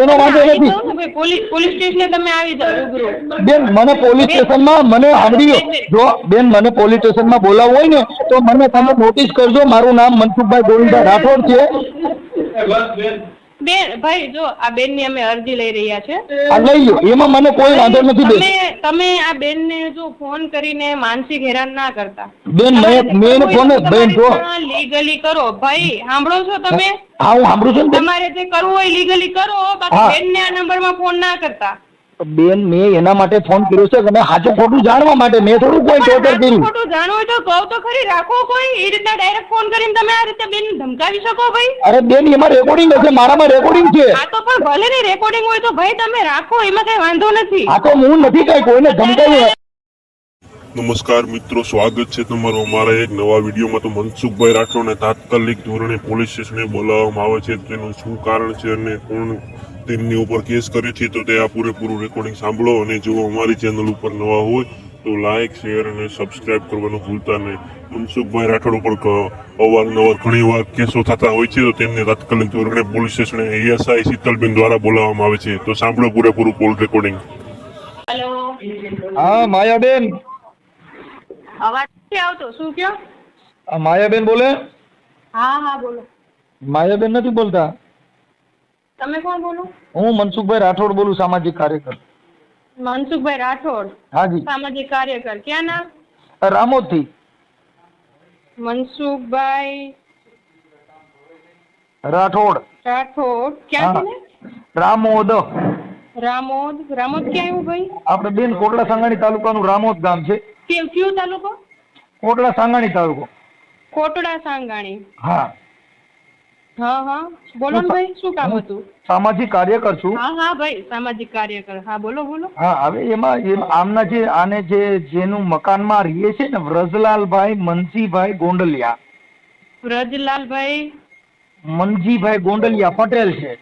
એનો વાંધો નથી પોલીસ સ્ટેશને તમે આવી જાઓ રૂબરૂ. બેન મને પોલીસ સ્ટેશનમાં મને સાંભળ્યો જો બેન મને પોલીસ સ્ટેશનમાં બોલાવવું હોય ને તો મને તમે નોટિસ કરજો. મારું નામ મનસુખભાઈ ગોવિંદભાઈ રાઠોડ છે. બેન ભાઈ જો આ બેન ની અમે અરજી લઈ રહ્યા છે. આ લઈ લો, એમાં મને કોઈ વાંધો નથી બેન. તમે આ બેન ને જો ફોન કરીને માનસિક હેરાન ના કરતા બેન. મેં ફોન બેન જો લીગલી કરો ભાઈ. સાંભળો છો તમે? હા હું સાંભળું છું. તમારે જે કરવું હોય લીગલી કરો, બાકી બેન ને આ નંબર માં ફોન ના કરતા. બેન મેં એના માટે ફોન કર્યો છે કે મેં સાચું ખોટું જાણવા માટે. મેં થોડું કોઈ ટોટર કર્યું. ખોટું જાણવું હોય તો કહો તો ખરી. રાખો કોઈ એ રીતના ડાયરેક્ટ ફોન કરીને તમે આ રીતે બેન ધમકાવી શકો ભાઈ? અરે બેન એમાં રેકોર્ડિંગ હશે, મારામાં રેકોર્ડિંગ છે. આ તો પણ ભલે ને રેકોર્ડિંગ હોય તો ભાઈ તમે રાખો, એમાં કઈ વાંધો નથી. આ તો હું નથી કઈ કોઈને ધમકાવ્યું. નમસ્કાર મિત્રો, સ્વાગત છે તમારું અમારા એક નવા વિડીયોમાં. તો મનસુખભાઈ રાઠોડને તાત્કાલિક ધોરણે પોલીસ સ્ટેશને બોલાવવામાં આવે છે. તેનું શું કારણ છે અને કોણ તેમની ઉપર કેસ કરે છે, તો તે આ પૂરેપૂરું રેકોર્ડિંગ સાંભળો. અને જો અમારી ચેનલ ઉપર નવા હોય તો લાઇક, શેર અને સબસ્ક્રાઇબ કરવાનું ભૂલતા નહીં. મનસુખભાઈ રાઠોડ ઉપર અવારનવાર ઘણીવાર કેસો થતા હોય છે, તો તેમને તાત્કાલિક ધોરણે પોલીસ સ્ટેશને એએસઆઈ શીતલબેન દ્વારા બોલાવવામાં આવે છે. તો સાંભળો પૂરેપૂરું કોલ રેકોર્ડિંગ. હેલો, હા માયાબેન. અવાજ નથી આવતો, શું કયો? માયાબેન બોલે? હા હા બોલો. માયાબેન નથી બોલતા. તમે કોણ બોલો? હું મનસુખભાઈ રાઠોડ બોલું, સામાજિક કાર્યકર. મનસુખભાઈ રાઠોડ, હાજી. સામાજિક કાર્યકર. ક્યાં ના? રામોદ થી. મનસુખભાઈ રાઠોડ. રાઠોડ ક્યાંથી ને? રામોદ. રામોદ. રામોદ ક્યાં આવ્યું ભાઈ? આપણે બેન કોટડા સાંગાણી તાલુકાનું રામોદ ગામ છે. કયું તાલુકો? કોટડા સાંગાણી તાલુકો. કોટડા સાંગાણી. હા હા હા બોલો ને ભાઈ, શું કામ હતું? સામાજિક કાર્યકર છું. હા હા ભાઈ, સામાજિક કાર્યકર. હા બોલો બોલો. હા હવે એમાં આમના જે આને જેનું મકાનમાં રહે છે ને, વ્રજલાલભાઈ મનસીભાઈ ગોંડલિયા. વ્રજલાલભાઈ મનજીભાઈ ગોંડલિયા પટેલ છે.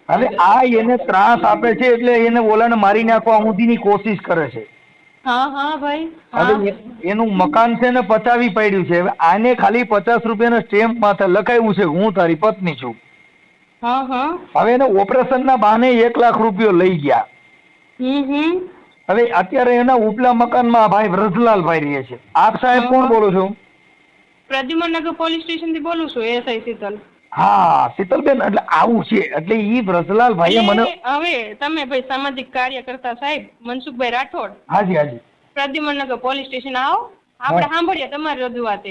હવે આ એને ત્રાસ આપે છે, એટલે એને ઓલાને મારી નાખવા સુધીની કોશિશ કરે છે. હા હા ભાઈ. હવે એનું મકાન છે ને પચાવી પડ્યું છે. હવે આને ખાલી 50 રૂપિયાના સ્ટેમ્પ માથે લખાયું છે હું તારી પત્ની છું. હા હા. હવે એને ઓપરેશન ના બહાને 1 લાખ રૂપિયો લઈ ગયા. હવે અત્યારે એના ઉપલા મકાનમાં ભાઈ વ્રજલાલભાઈ રહે છે. આપ સાહેબ કોણ બોલો છો? પ્રદ્યુમનનગર પોલીસ સ્ટેશન થી બોલું છું, એસઆઈ શીતલ. હા શીતલબેન, એટલે આવું છે. એટલે ઈ વ્રજલાલભાઈએ મને હવે તમે ભાઈ સામાજિક કાર્યકર્તા સાહેબ મનસુખભાઈ રાઠોડ, હાજી હાજી, પ્રદ્યુમનનગર પોલીસ સ્ટેશન આવો, આપણે સાંભળીએ તમારી રજૂઆત.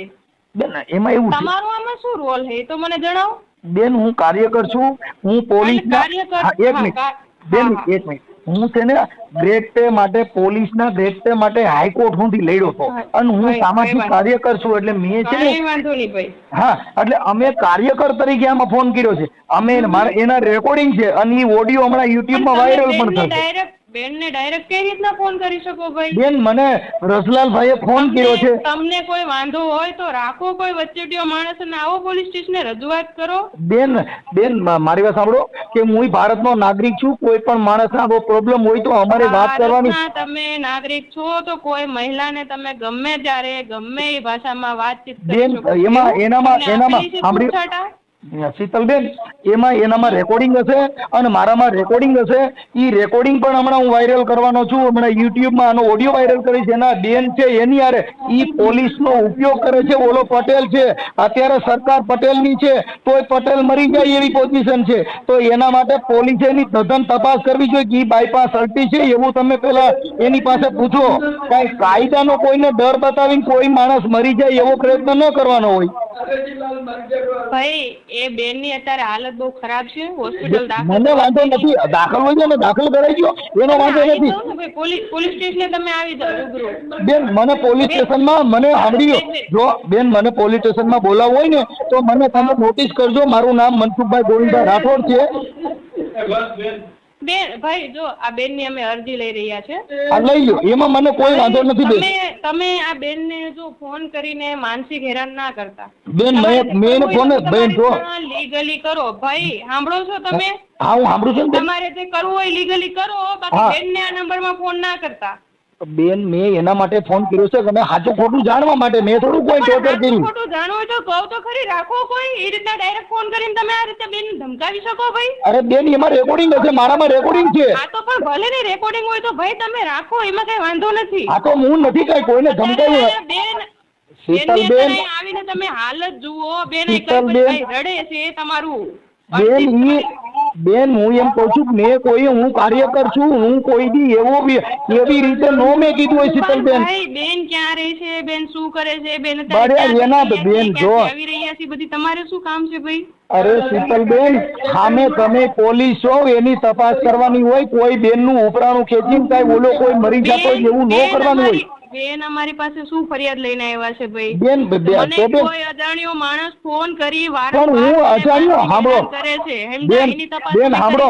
બેન એમાં એવું છે, તમારો આમાં શું રોલ છે એ તો મને જણાવો. બેન હું કાર્યકર છું. હું પોલીસના એક મિનિટ બેન, એક મિનિટ. હું છે ને ગ્રેડ પે માટે, પોલીસના ગ્રેડ પે માટે હાઈકોર્ટ સુધી લડ્યો હતો. અને હું સામાજિક કાર્યકર છું. એટલે મેં છે ને વાંધો નહીં ભાઈ. હા, એટલે અમે કાર્યકર તરીકે આમાં ફોન કર્યો છે. અમે મારે એના રેકોર્ડિંગ છે અને એ ઓડિયો હમણાં યુટ્યુબમાં વાયરલ પણ થશે. બેનને ડાયરેક્ટ કઈ રીતના ફોન કરી શકો ભાઈ? બેન મને રસલાલભાઈએ ફોન કર્યો છે. તમને કોઈ વાંધો હોય તો રાખો કોઈ વચ્ચેટીયો માણસ અને આવો પોલીસ સ્ટેશને રજૂઆત કરો. બેન મારી વાત સાંભળો કે હું ભારતનો નાગરિક છું. કોઈ પણ માણસને આવો પ્રોબ્લેમ હોય તો અમારે વાત કરવાની. તમે નાગરિક છો તો કોઈ મહિલાને તમે ગમે ત્યારે ગમે એ ભાષામાં વાતચીત બેન એનામાં સાંભળી શીતલબેન, એનામાં રેકોર્ડિંગ હશે અને મારામાં રેકોર્ડિંગ હશે. એ રેકોર્ડિંગ પણ હમણાં હું વાયરલ કરવાનો છું. હમણાં યુટ્યુબમાં આનો ઓડિયો વાયરલ કરીશ. એના બેન છે એની હારે ઈ પોલીસનો ઉપયોગ કરે છે. ઓલો પટેલ છે, અત્યારે સરકાર પટેલની છે, તોય પટેલ મરી જાય એવી પોઝિશન છે. તો એના માટે પોલીસે એની તદ્દન તપાસ કરવી જોઈએ કે ઈ બાયપાસ અલ્ટી છે એવું તમે પેલા એની પાસે પૂછો. કઈ કાયદાનો કોઈને ડર બતાવીને કોઈ માણસ મરી જાય એવો પ્રયત્ન ન કરવાનો હોય. ભાઈ એ બેન ની અત્યારે હાલત બહુ ખરાબ છે, હોસ્પિટલ દાખલ. મને વાંધો નથી, દાખલ હોય છે ને દાખલ કરાઈ ગયો, એનો વાંધો નથી. પોલીસ સ્ટેશને તમે આવી જાઓ રૂબરૂ. બેન મને પોલીસ સ્ટેશનમાં મને સાંભળ્યો જો બેન મને પોલીસ સ્ટેશનમાં બોલાવવું હોય ને તો મને તમે નોટિસ કરજો. મારું નામ મનસુખભાઈ ગોવિંદભાઈ રાઠોડ છે. બેન ભાઈ જો આ બેન ની અમે અરજી લઈ રહ્યા છે. આ લઈ લો, એમાં મને કોઈ વાંધો નથી. બેન તમે આ બેન ને જો ફોન કરીને માનસિક હેરાન ના કરતા. બેન મેં ફોન બેન જો લીગલી કરો ભાઈ. સાંભળો છો તમે? હા હું સાંભળું છું. તમારે જે કરવું હોય લીગલી કરો, બાકી બેન ને આ નંબર માં ફોન ના કરતા. બેન મેં એના માટે ફોન કર્યો છે કે મેં સાચું ખોટું જાણવા માટે, મેં થોડું કોઈ ટોર્ચર પણ કર્યું. ખોટું જાણવું હોય તો કહો તો ખરી, રાખો કોઈ એ રીતના ડાયરેક્ટ ફોન કરીને તમે આ રીતે બેન ધમકાવી શકો ભાઈ? અરે બેન એમાં રેકોર્ડિંગ હશે, મારામાં રેકોર્ડિંગ છે. આ તો પણ ભલે ને રેકોર્ડિંગ હોય તો ભાઈ તમે રાખો, એમાં કઈ વાંધો નથી. આ તો હું નથી કઈ કોઈને ધમકાવ્યું. બેન શીતલબેન, બેન આવીને તમે હાલત જુઓ બેન, શીતલબેન, રડે છે તમારું બેન હું એમ કઉ છું કે હું કાર્યકર છું, હું કોઈ બી એવી રીતે નો મેં કીધું હોય. શીતલબેન ભાઈ બેન ક્યાં રહે છે, બેન શું કરે છે, બેન એના બેન જો આવી રહ્યા છે બધી, તમારે શું કામ છે ભાઈ? અરે શીતલબેન, સામે તમે પોલીસ છો, એની તપાસ કરવાની હોય. કોઈ બેન નું ઉપરાણું ખેંચીને કઈ ઓલો કોઈ મરી જતો હોય એવું ન કરવાનું હોય. બેન અમારી પાસે શું ફરિયાદ લઈને આવ્યા છે ભાઈ? બેન મને કોઈ અજાણ્યો માણસ ફોન કરી પણ હું અજાણ્યો સાંભળો કરે છે, બેન સાંભળો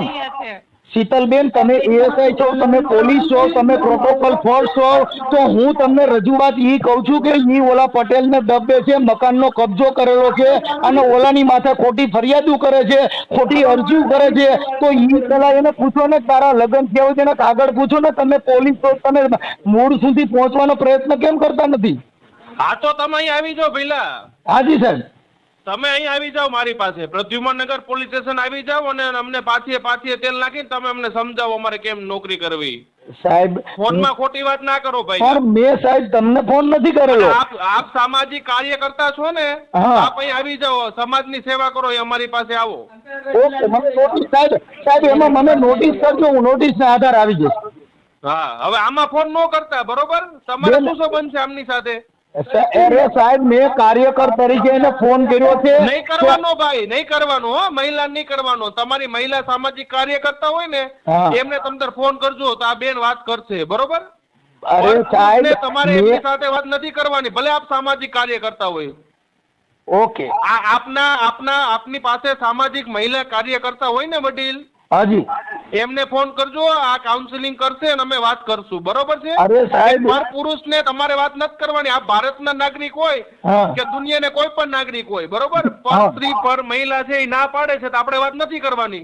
શીતલબેન, તમે એએસઆઈ છો, તમે પોલીસ છો, તમે પ્રોટોકોલ ફોર્સ છો, તો હું તમને રજૂઆત ઈ કહું છું કે ઈ ઓલા પટેલ ને દબે છે, મકાનનો કબજો કરેલો છે અને ઓલાની માથે ખોટી ફરિયાદો કરે છે, ખોટી અરજીઓ કરે છે. તો ઈ પેલા એને પૂછો ને તારા લગ્ન થયા હોય તેને કાગળ પૂછો ને. તમે પોલીસ છો, તમે મૂળ સુધી પહોંચવાનો પ્રયત્ન કેમ કરતા નથી? હા તો તમે અહીં આવી જાઓ પહેલા. હાજી સાહેબ, તમે અહીં આવી જાઓ મારી પાસે, પ્રદ્યુમનનગર પોલીસ સ્ટેશન આવી જાઓ અને અમને પાથીએ તેલ નાખીને તમે અમને સમજાવો અમારે કેમ નોકરી કરવી. સાહેબ ફોનમાં ખોટી વાત ના કરો ભાઈ. પણ મેં સાહેબ તમને ફોન નથી કરેલો. આપ સામાજિક કાર્યકર્તા છો ને, હા. આપ અહીં આવી જાઓ, સમાજની સેવા કરો, એ અમારી પાસે આવો. ઓકે, મને નોટિસ સાહેબ એમાં મને નોટિસ કરજો, હું નોટિસના આધાર આવી જઈશ. હા, હવે આમાં ફોન ન કરતા, બરોબર? તમારે શું સંબંધ છે આમની સાથે? અરે સાહેબ, મેં કાર્યકર તરીકે એને ફોન કર્યો છે. નહીં કરવાનો ભાઈ, નહીં કરવાનો હો, મહિલા નહીં કરવાનો. તમારી મહિલા સામાજિક કાર્યકર્તા હોય ને હા. એમને તમે ફોન કરજો તો આ બેન વાત કરશે, બરોબર? અરે સાહેબ, તમારે એમની સાથે વાત નથી કરવાની, ભલે આપ સામાજિક કાર્યકર્તા હોય. ઓકે, આપની પાસે સામાજિક મહિલા કાર્યકર્તા હોય ને વડીલ, હાજી, એમને ફોન કરજો, આ કાઉન્સિલિંગ કરશે અને અમે વાત કરશું, બરોબર છે? અરે સાહેબ, પર પુરુષને તમારે વાત નથી કરવાની. આ ભારતના નાગરિક હોય હા. કે દુનિયાને કોઈ પણ નાગરિક હોય, બરોબર? પર હા. સ્ત્રી પર મહિલા છે એ ના પાડે છે તો આપણે વાત નથી કરવાની.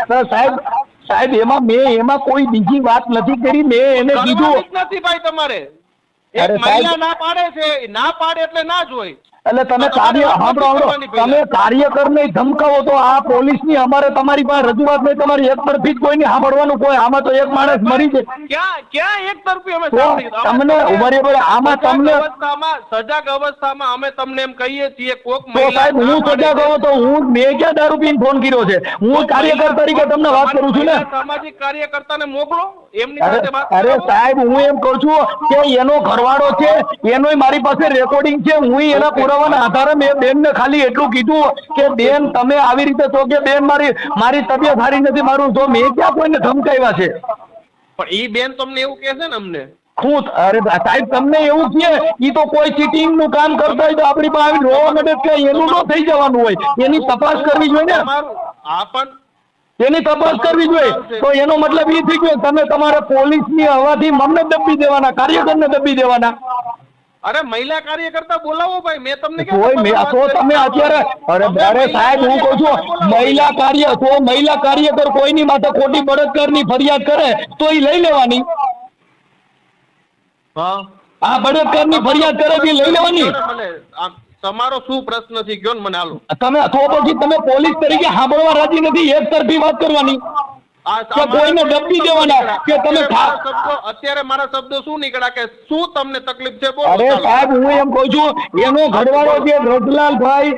તો સાહેબ એમાં કોઈ બીજી વાત નથી કરી. મેં એને કીધું કરવાની જ નથી ભાઈ તમારે. એક અરે મહિલા સાહેબ, ના પાડે છે, ના પાડે એટલે ના જ હોય. એટલે તમે તો તમારે વાત નથી સાંભળો, કરવાની પહેલા. તમે કાર્યકરને ધમકાવો તો આ પોલીસની અમારે તમારી પાસે રજૂઆત નહીં. તમારી એક તરફી જ કોઈને સાંભળવાનું કોઈ, આમાં તો એક માણસ મરી જાય ક્યાં એક તરફી અમે તો સાંભળી? તમને બરાબર આમાં તમને સજાગ અવસ્થામાં અમે તમને એમ કહીએ છીએ કોક તો સાહેબ હું સજા કહું તો મેં ક્યાં દારૂ પીને ફોન કર્યો છે? હું કાર્યકર તરીકે તમને વાત કરું છું ને. સામાજિક કાર્યકર્તાને મોકલો, એમની સાથે વાત અરે કરો. સાહેબ, હું એમ કઉ છું કે એનો ઘરવાળો છે, એનોય મારી પાસે રેકોર્ડિંગ છે. હું એના પુરાવાના આધારે મેં બેનને ખાલી એટલું કીધું કે બેન તમે આવી રીતે છો કે બેન મારી તબિયત સારી નથી, મારું તો મેં ક્યાં કોઈને ધમકાવ્યા છે? પણ ઈ બેન તમને એવું કહે છે ને અમને? અરે સાહેબ, તમને એવું કે ઈ તો કોઈ ચીટિંગ નું કામ કરતા હોય તો આપણી પાસે આવી રોવા માટે કે એનું ન થઈ જવાનું હોય, એની તપાસ કરવી જોઈએ ને. તમારું આ પણ એની તપાસ કરવી જોઈએ. તો એનો મતલબ એ થઈ ગયો તમે તમારા પોલીસની હવાથી મમને દબી દેવાના, કાર્યકરને દબી દેવાના. અરે મહિલા કાર્યકર્તા બોલાવો ભાઈ, મેં તમને તો તમે અત્યારે અરે સાહેબ, હું કહું છું મહિલા કાર્યકર કોઈની માથે ખોટી બળાત્કારની ફરિયાદ કરે તો એ લઈ લેવાની. હા, આ બળાત્કારની ફરિયાદ કરે તો લઈ લેવાની. તમારો શું પ્રશ્ન છે કયો ને મને? હાલો, તમે તો પછી તમે પોલીસ તરીકે સાંભળવા રાજી નથી, એક તરફી વાત કરવાની કે કોઈને દબી દેવાના કે તમે અત્યારે મારા શબ્દો શું નીકળ્યા કે શું તમને તકલીફ છે? બોલો. અરે સાહેબ, હું એમ કઉ છું એનો ઘરવાળો છે વ્રજલાલભાઈ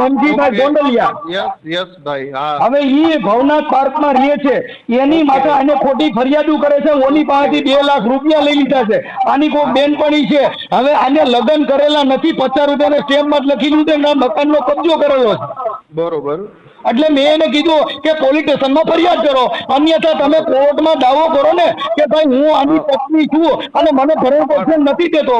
મનજીભાઈ ગોંડલિયા. યસ ભાઈ, હા. હવે ઈ ભવનાથ પાર્કમાં રહે છે, એની માથે આને ખોટી ફરિયાદો કરે છે. ઓની પાસેથી 2 લાખ રૂપિયા લઈ લીધા છે. આની કોઈ બેનપણી છે. હવે આને લગ્ન કરેલા નથી, 50 રૂપિયાના સ્ટેમ્પમાં જ લખી દીધું છે મકાનનો કબજો કરેલો છે. બરોબર. એટલે મેં એને કીધું કે પોલીસ સ્ટેશનમાં ફરિયાદ કરો, અન્યથા તમે કોર્ટમાં દાવો કરો ને કે ભાઈ હું આની પત્ની છું અને મને ભરણ નથી દેતો.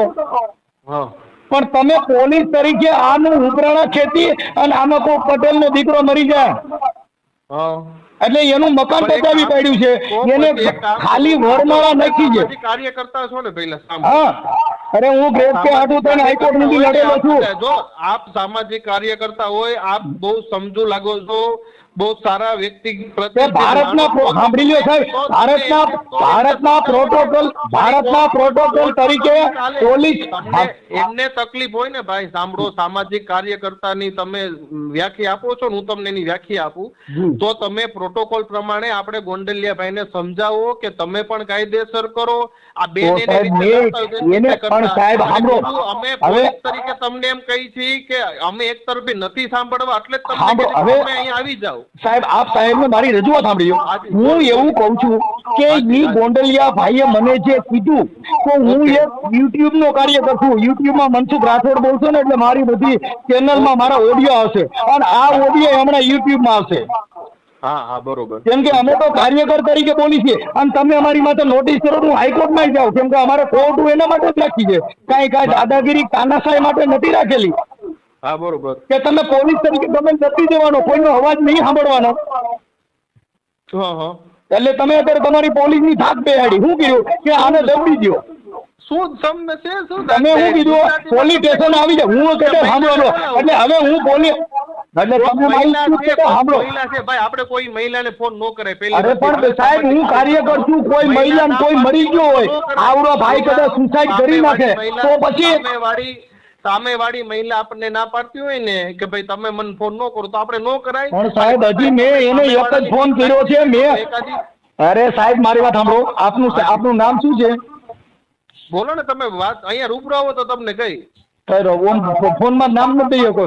પણ તમે પોલીસ તરીકે આનું ઉપરાણા ખેતી અને આમાં કોઈ પટેલનો દીકરો મરી જાય એટલે એનું મકાન બચાવી પાડ્યું છે, એને ખાલી વરમાળા નાખી છે. કાર્યકર્તા છો ને પહેલા? હા, અરે હું ગ્રેડ કે આટલું થઈને હાઈકોર્ટ સુધી લડેલો છું. જો આપ સામાજિક કાર્યકર્તા હોય, આપ બહુ સમજુ લાગો છો, બહુ સારા વ્યક્તિ કે સાંભળી લ્યો સાહેબ, ભારતના પ્રોટોકોલ તરીકે પોલીસ એમને તકલીફ હોય ને ભાઈ, સાંભળો, સામાજિક કાર્યકર્તાની તમે વ્યાખ્યા આપો છો, હું તમને એની વ્યાખ્યા આપું તો તમે પ્રોટોકોલ પ્રમાણે આપણે ગોંડલિયાભાઈને સમજાવો કે તમે પણ કાયદેસર કરો. આ બેન અમે પોલીસ તરીકે તમને એમ કહી છીએ કે અમે એક તરફી નથી સાંભળવા, એટલે જ તમને અહીંયા આવી જાઓ. સાહેબ, આપ સાહેબને મારી રજૂઆત સાંભળી. હું એવું કઉ છું કે ઈ ગોંડલિયા ભાઈએ મને જે કીધું તો હું એક યુટ્યુબ નો કાર્યકર છું. યુટ્યુબમાં મનસુખ રાઠોડ બોલશો ને એટલે મારી બધી ચેનલમાં મારા ઓડિયો આવશે અને આ ઓડિયો હમણાં યુટ્યુબમાં આવશે. હા હા બરોબર. કેમ કે અમે તો કાર્યકર તરીકે બોલી છીએ અને તમે અમારી માટે નોટિસ કરો હું હાઈકોર્ટમાં જાઉં, કેમ કે અમારે કોર્ટ એના માટે જ રાખી છે, કાંઈ દાદાગીરી તાનાશાહી માટે નથી રાખેલી. હા બરોબર. કે તમે પોલીસ તરીકે તમે નથી દેવાનો, કોઈનો અવાજ નહીં સાંભળવાનો. એટલે તમે અત્યારે તમારી પોલીસની થાક બેહાડી. શું કર્યું કે આને દબડી દો. શું તમને છે શું તમે શું કીધું પોલીસ સ્ટેશન આવી જાય, હું કદાચ સાંભળવાનો. એટલે હવે હું પોલીસ એટલે તમે મારી સાંભળો ભાઈ, આપણે કોઈ મહિલાને ફોન ન કરે. અરે પણ સાહેબ, હું કાર્યકર છું, કોઈ મહિલાને કોઈ મરી ગયો હોય, આવડો ભાઈ કદાચ સુસાઇડ કરી નાખે તો પછી સામેવાળી મહિલા આપણને ના પાડતી હોય ને કે ભાઈ તમે મને ફોન ન કરો તો આપણે ન કરાય. પણ સાહેબ હજી મેં એને એક જ ફોન કર્યો છે. મેં અરે સાહેબ મારી વાત સાંભળો. આપનું નામ શું છે? બોલો ને તમે. વાત અહીંયા રૂબરૂ આવો તો તમને કઈ ફોનમાં નામ નથી દઈ શકો?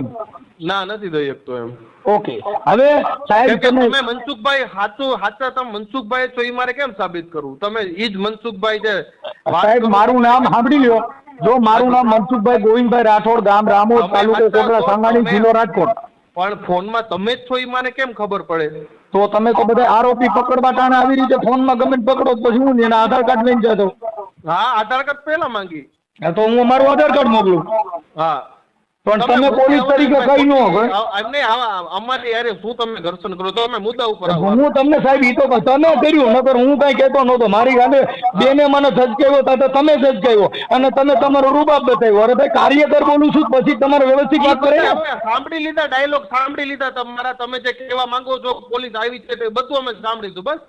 ના નથી દઈ શકતો એમ. ઓકે. હવે સાહેબ તમે મનસુખભાઈ સાચા તમે મનસુખભાઈ છો એ મારે કેમ સાબિત કરવું? તમે ઈ જ મનસુખભાઈ છે? સાહેબ મારું નામ સાંભળી લ્યો. જો મારું નામ મનસુખભાઈ ગોવિંદભાઈ રાઠોડ, ગામ રામોદ, તાલુકો કોટડા સાંગાણી, જિલ્લો રાજકોટ. પણ ફોનમાં તમે જ છો એ મને કેમ ખબર પડે? તો તમે તો બધા આરોપી પકડવા ટાણે આવી રીતે ફોનમાં ગમે પકડો પછી હું એના આધાર કાર્ડ લઈને જતો. હા, આધાર કાર્ડ પેલા માંગી. તો હું મારું આધાર કાર્ડ મોકલું. હા, પણ તમે પોલીસ તરીકે કઈ ન હોય એમને અમારી યારે શું તમે ઘર્ષણ કરો તો અમે મુદ્દા ઉપર હું તમને સાહેબ ઈ તો તમે કર્યું, નકર હું કઈ કહેતો નહોતો. મારી ગાડે બેને મને સજકાવ્યો તો તમે સજકાવ્યો અને તમે તમારો રૂબાબ બતાવ્યો. અરે ભાઈ કાર્યકર બોલું છું પછી તમારે વ્યવસ્થિત વાત કરે. સાંભળી લીધા, ડાયલોગ સાંભળી લીધા તમારા. તમે જે કહેવા માંગો છો પોલીસ આવી છે તે બધું અમે સાંભળી લીધું. બસ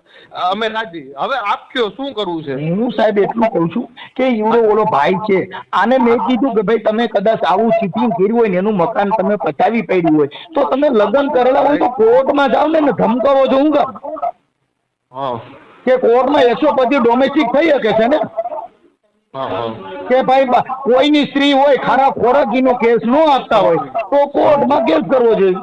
અમે રાજી. હવે આપ કયો શું કરવું છે? હું સાહેબ એટલું કહું છું કે ઈવડો ઓલો ભાઈ છે, આને મેં કીધું કે ભાઈ તમે કદાચ આવું સિટિંગ કર્યું હોય ને એનું મકાન તમે પચાવી પડ્યું હોય તો તમે લગ્ન કરેલા હોય તો કોર્ટમાં જાવ ને ધમકાવો છો. હું કે કોર્ટમાં 125 ડોમેસ્ટિક થઈ શકે છે ને કે ભાઈ કોઈની સ્ત્રી હોય ખારા ખોરાકીનો કેસ ન આપતા હોય તો કોર્ટમાં કેસ કરવો જોઈએ.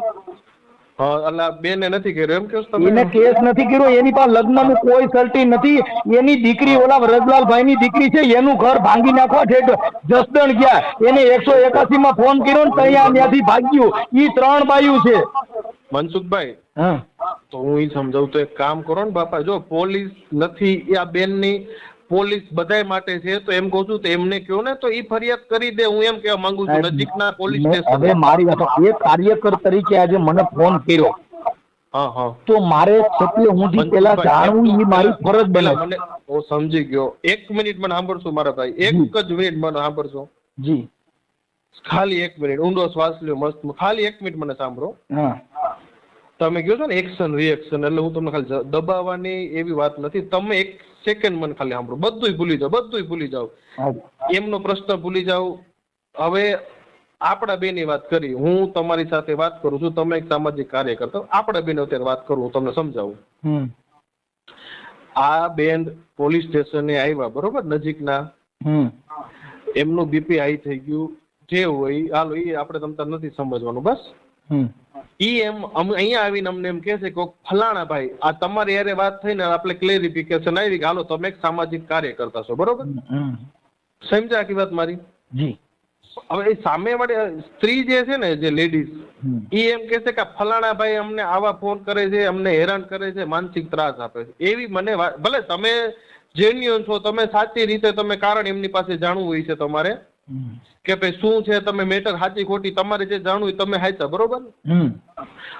બેને નથી કર્યો એમ કે એને કેસ નથી કર્યો, એની પાસે લગ્નનું કોઈ સર્ટી નથી. એની દીકરી ઓલા વ્રજલાલભાઈ ની દીકરી છે, એનું ઘર ભાંગી નાખવા ઠેઠ જસદણ ગયા. એને 181 માં ફોન કર્યો ને ત્યાંથી ભાગ્યું. ઈ 3 બાયું છે. મનસુખભાઈ, તો હું ઈ સમજાવું તો એક કામ કરો ને બાપા, જો પોલીસ નથી એ આ બેન ની પોલીસ બધાય માટે છે તો એમ કહું છું તો એમને કહો ને તો ઈ ફરિયાદ કરી દે. હું એમ કહેવા માંગુ છું નજીકના પોલીસ સ્ટેશન. હવે મારી વાત, એક કાર્યકર તરીકે આજે મને ફોન કર્યો તો મારે સત્ય હું પેલા જાણવું એ મારી ફરજ બને. હું સમજી ગયો. 1 મિનિટ મને સાંભળશો મારા ભાઈ? 1 જ મિનિટ મને સાંભળશો? જી, ખાલી 1 મિનિટ. ઊંડો શ્વાસ લ્યો મસ્ત. ખાલી 1 મિનિટ મને સાંભળો. તમે કહો છો ને એક્શન રિએક્શન, એટલે હું તમને ખાલી દબાવવાની એવી વાત નથી. તમે 1 સેકન્ડ મને ખાલી સાંભળો. બધુંય ભૂલી જાઓ, બધુંય ભૂલી જાઓ. એમનો પ્રશ્ન ભૂલી જાઓ. હવે આપણા બેની વાત કરી, હું તમારી સાથે વાત કરું છું, તમે એક સામાજિક કાર્યકર્તા. આપણા બેન અત્યારે વાત કરું, હું તમને સમજાવું. આ બેન પોલીસ સ્ટેશને આવ્યા બરોબર, નજીકના. એમનું બીપી હાઈ થઈ ગયું, જે હોય હાલો એ આપણે તમતા નથી સમજવાનું. બસ ઈ એમ અહીંયા આવીને અમને એમ કે છે કે ફલાણા ભાઈ આ તમારી યારે વાત થઈને આપણે ક્લેરિફિકેશન આવી કે હાલો તમે એક સામાજિક કાર્યકર્તા છો બરોબર. સમજ્યા આખી વાત મારી? જી. હવે એ સામેવાળી સ્ત્રી જે છે ને, જે લેડીઝ, ઈ એમ કે છે કે ફલાણા ભાઈ અમને આવા ફોન કરે છે, અમને હેરાન કરે છે, માનસિક ત્રાસ આપે છે. એવી મને ભલે તમે જેન્યુઅન છો, તમે સાચી રીતે તમે કારણ એમની પાસે જાણવું હોય છે તમારે કે ભાઈ શું છે, તમે મેટર સાચી ખોટી તમારે જે જાણવું તમે હાચા બરોબર.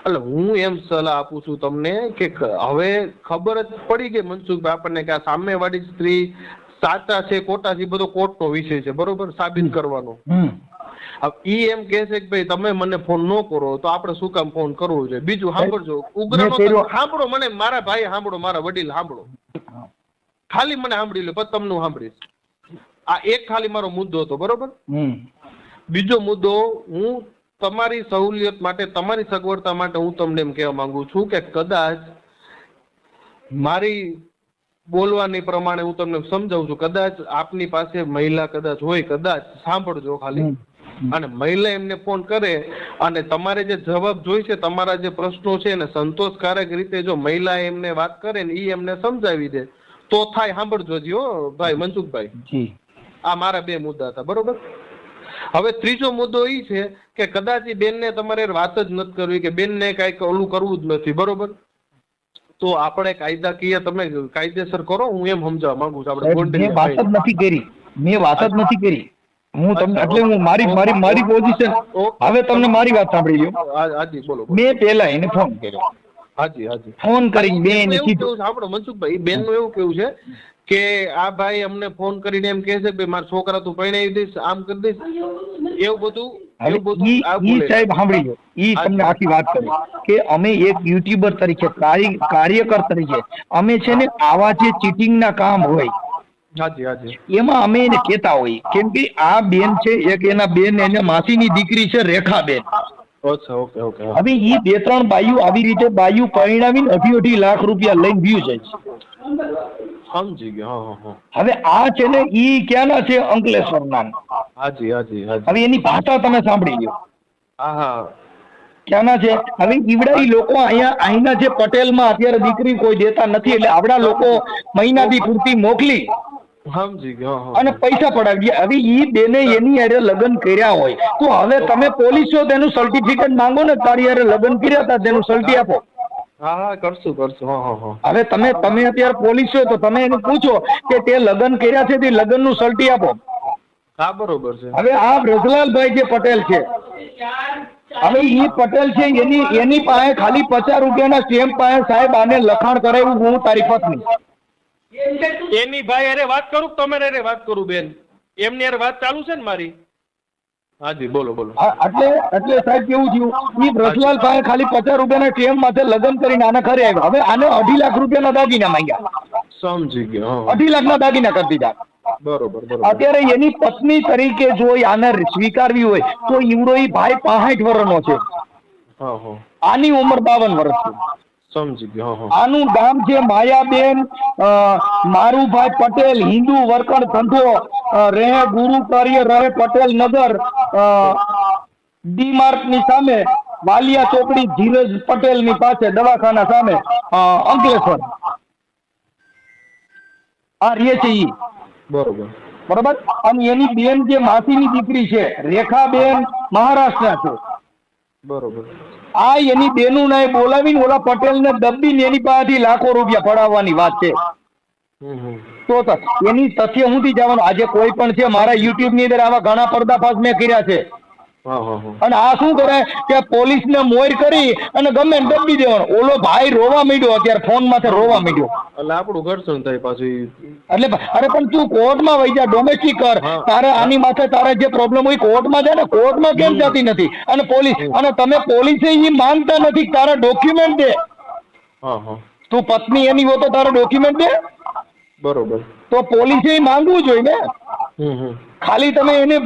એટલે હું એમ સલાહ આપું છું તમને કે હવે ખબર જ પડી ગઈ મનસુખભાઈ આપણને કે આ સામેવાળી સ્ત્રી સાચા છે ખોટા છે બધો કોર્ટનો વિષય છે બરોબર, સાબિત કરવાનો. ઈ એમ કહે છે કે ભાઈ તમે મને ફોન ન કરો તો આપણે શું કામ ફોન કરવો જોઈએ. બીજું સાંભળજો, ઉગ્ર નો સાંભળો, મને મારા ભાઈ સાંભળો, મારા વડીલ સાંભળો, ખાલી મને સાંભળી લો પછી તમને સાંભળીશ. આ એક ખાલી મારો મુદ્દો હતો, બરોબર. બીજો મુદ્દો, હું તમારી સહુલિયત માટે, તમારી સગવડતા માટે હું તમને એમ કહેવા માંગુ છું કે કદાચ મારી બોલવાની પ્રમાણે હું તમને સમજાવું છું, કદાચ આપની પાસે મહિલા કદાચ હોય, કદાચ સાંભળજો ખાલી, અને મહિલા એમને ફોન કરે અને તમારે જે જવાબ જોઈશે, તમારા જે પ્રશ્નો છે એને સંતોષકારક રીતે જો મહિલા એમને વાત કરે ને એ એમને સમજાવી દે તો થાય. સાંભળજો જી હો ભાઈ મનસુખભાઈ, આ મારા બે મુદ્દા હતા, બરોબર. હવે ત્રીજો મુદ્દો એ છે કે કદાચ એ બેનને તમારે વાત જ નથી કરવી કે બેનને કઈક ઓલું કરવું જ નથી, બરોબર, તો આપણે કાયદાકીય તમે કાયદેસર કરો. હું એમ સમજાવવા માંગુ છું. આપણે મેં વાત જ નથી કરી, મેં વાત જ નથી કરી. હું તમને એટલે હું મારી પોઝિશન, હવે તમને મારી વાત સાંભળી લ્યો. હાજી બોલો. મેં પહેલા એને ફોન કર્યો. હાજી ફોન કરીને બેન કીધું, આપણો મનસુખભાઈ બેન નું એવું કેવું છે કે આ ભાઈ અમને ફોન કરીને એમ કહે છે કે મારા છોકરા તું પરણાવી દઈશ, આમ કરી દઈશ, એવું બધું. સાહેબ સાંભળી લો, ઈ તમને આખી વાત કરી કે અમે એક યુટ્યુબર તરીકે, કાર્યકર તરીકે અમે છે ને આવા જે ચીટિંગ ના કામ હોય એમાં અમે એને કેતા હોય, કેમ કે આ બેન છે એક, એના બેન એના માસીની દીકરી છે રેખાબેન. હવે ઈ 2-3 બાયુ આવી રીતે બાયુ પરિણામીને 2.5 લાખ રૂપિયા લઈને વ્યુ જાય છે. સમજી ગયો. હવે આ છે ને ઈ ક્યાંના છે? અંકલેશ્વર ના. હવે એની ભાષા તમે સાંભળી લો. ક્યાંના છે? હવે ઈવડા ઈ લોકો અહીંના જે પટેલ માં અત્યારે દીકરી કોઈ દેતા નથી, એટલે આપડા લોકો મહિનાથી પૂરતી મોકલી સમજી ગયો અને પૈસા પડાવી દે. હવે ઈ બેને એની હારે લગ્ન કર્યા હોય તો હવે તમે પોલીસ છો તેનું સર્ટિફિકેટ માંગો ને, તારી હારે લગ્ન કર્યા હતા તેનું સર્ટી આપો. કરશું. હવે તમે અત્યારે પોલીસ છો તો તમે એને પૂછો કે તે લગ્ન કર્યા છે તે લગ્ન નું સર્ટી આપો. હા બરોબર છે. હવે આ બ્રજલાલભાઈ જે પટેલ છે, હવે ઈ પટેલ છે એની પાસે ખાલી 50 રૂપિયાના સ્ટેમ્પ પાસે સાહેબ આને લખાણ કરાવ્યું, હું તારી પત્ની. એની ભાઈ અરે વાત કરું, તમારે અરે વાત કરું બેન, એમની અરે વાત ચાલુ છે ને મારી. હાજી બોલો. એટલે સાહેબ કેવું થયું, ઈ બ્રજલાલ પાસે ખાલી 50 રૂપિયાના સ્ટેમ્પ માથે લગ્ન કરીને આને ઘરે આવ્યો. હવે આને 2.5 લાખ રૂપિયાના દાગીના માંગ્યા. સમજી ગયો. 2.5 લાખના દાગીના કરી દીધા. બરોબર. અત્યારે એની પત્ની તરીકે જો આને સ્વીકારવી હોય તો ઈવડો ઈ ભાઈ 65 વર્ષનો છે, આની ઉંમર 52 વર્ષ છે. સમજી ગયો. આનું નામ છે માયાબેન મારુભાઈ પટેલ, હિન્દુ વર્કર ધંધો, રહે ગુરુ કાર્ય, રહે પટેલ નગર, ડી માર્ટ ની સામે, વાલિયા ચોકડી, ધીરજ પટેલ ની પાસે, દવાખાના સામે, અંકલેશ્વર. આ રે છે ઈ. બરોબર. અને એની બેન જે માસીની દીકરી છે રેખાબેન, મહારાષ્ટ્ર છે. બરોબર. આ એની બેનું ને બોલાવીને ઓલા પટેલ ને દબીને એની પાસેથી લાખો રૂપિયા પડાવવાની વાત છે. તો એની તથ્ય હુંથી જવાનું. આજે કોઈ પણ છે મારા યુટ્યુબ ની અંદર આવા ઘણા પર્દાફાશ મેં કર્યા છે. અને આ શું કરે કે પોલીસ ને મોર કરી અને ગમે દબી દેવાનો. ઓલો ભાઈ રોવા માંડ્યો, અત્યારે ફોન માંથી રોવા માંડ્યો. એટલે આપણું ઘર્ષણ થાય પાછું. એટલે અરે પણ તું કોર્ટમાં વહી જા, ડોમેસ્ટિક કર. તારે આની માથે તારે જે પ્રોબ્લેમ હોય કોર્ટમાં જાય ને, કોર્ટમાં કેમ જતી નથી? અને પોલીસ, અને તમે પોલીસે એ માંગતા નથી તારા ડોક્યુમેન્ટ દે. તું પત્ની એની હો તો તારા ડોક્યુમેન્ટ દે. બરોબર. તો પોલીસે માંગવું જોઈએ ને. ખાલી તમે એને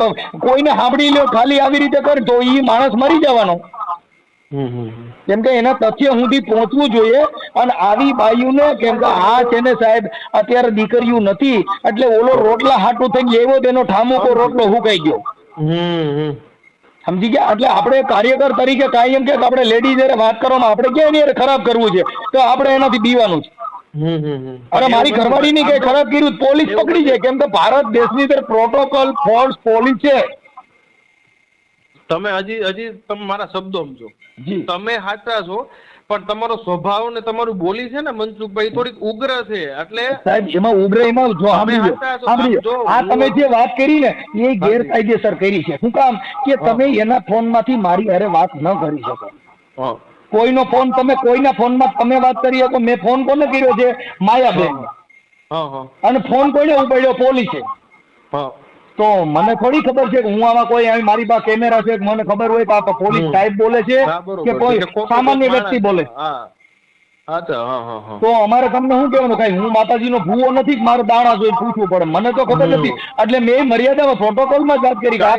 કોઈને સાંભળી લ્યો, ખાલી આવી રીતે કર તો ઈ માણસ મરી જવાનો. કેમ કે એના તથ્ય સુધી પહોંચવું જોઈએ. અને આવી બાયુને, કેમ કે આ છે ને સાહેબ અત્યારે દીકરીઓ નથી, એટલે ઓલો રોટલા હાટું થઈ એવો તેનો ઠામુકો રોટલો હુકાઈ ગયો. સમજી ગયા? એટલે આપણે કાર્યકર તરીકે કાયમ કે આપણે લેડીઝ વાત કરવામાં આપણે ક્યાં એની ખરાબ કરવું છે તો આપણે એનાથી બીવાનું છે. અરે મારી ઘરવાળી ની કઈ ખરાબ કર્યું પોલીસ પકડી જાય, કેમ કે ભારત દેશની અંદર પ્રોટોકોલ ફોર્સ પોલીસ છે. તમે હજી તમે મારા શબ્દો સમજો. તમે સાચા છો, પણ તમારો સ્વભાવ ને તમારું બોલી છે ને મનસુખભાઈ થોડીક ઉગ્ર છે. એટલે સાહેબ એમાં ઉગ્ર એમાં જો સાંભળજો, આ તમે જે વાત કરી ને એ ગેરકાયદેસર કરી છે. શું કામ? કે તમે એના ફોન માંથી મારી હારે વાત ન કરી શકો. કોઈનો ફોન, તમે કોઈના ફોનમાં તમે વાત કરી શકો. મેં ફોન કોને કર્યો છે? માયાબેન. અને ફોન કોઈને ઉપાડ્યો? પોલીસે. તો મને થોડી ખબર છે કે હું આમાં કોઈ આવી મારી પાસે કેમેરા છે કે મને ખબર હોય કે આ પોલીસ સાહેબ બોલે છે હા, બરોબર. કે કોઈ એટલે સામાન્ય માણસ. વ્યક્તિ બોલે. હા અચ્છા હા તો અમારે તમને શું કહેવાનું, કઈ હું માતાજીનો ભૂવો નથી કે મારે દાણા જોઈને પૂછવું પડે, મને તો ખબર નથી. એટલે મેં મર્યાદામાં પ્રોટોકોલમાં જ વાત કરી કે આ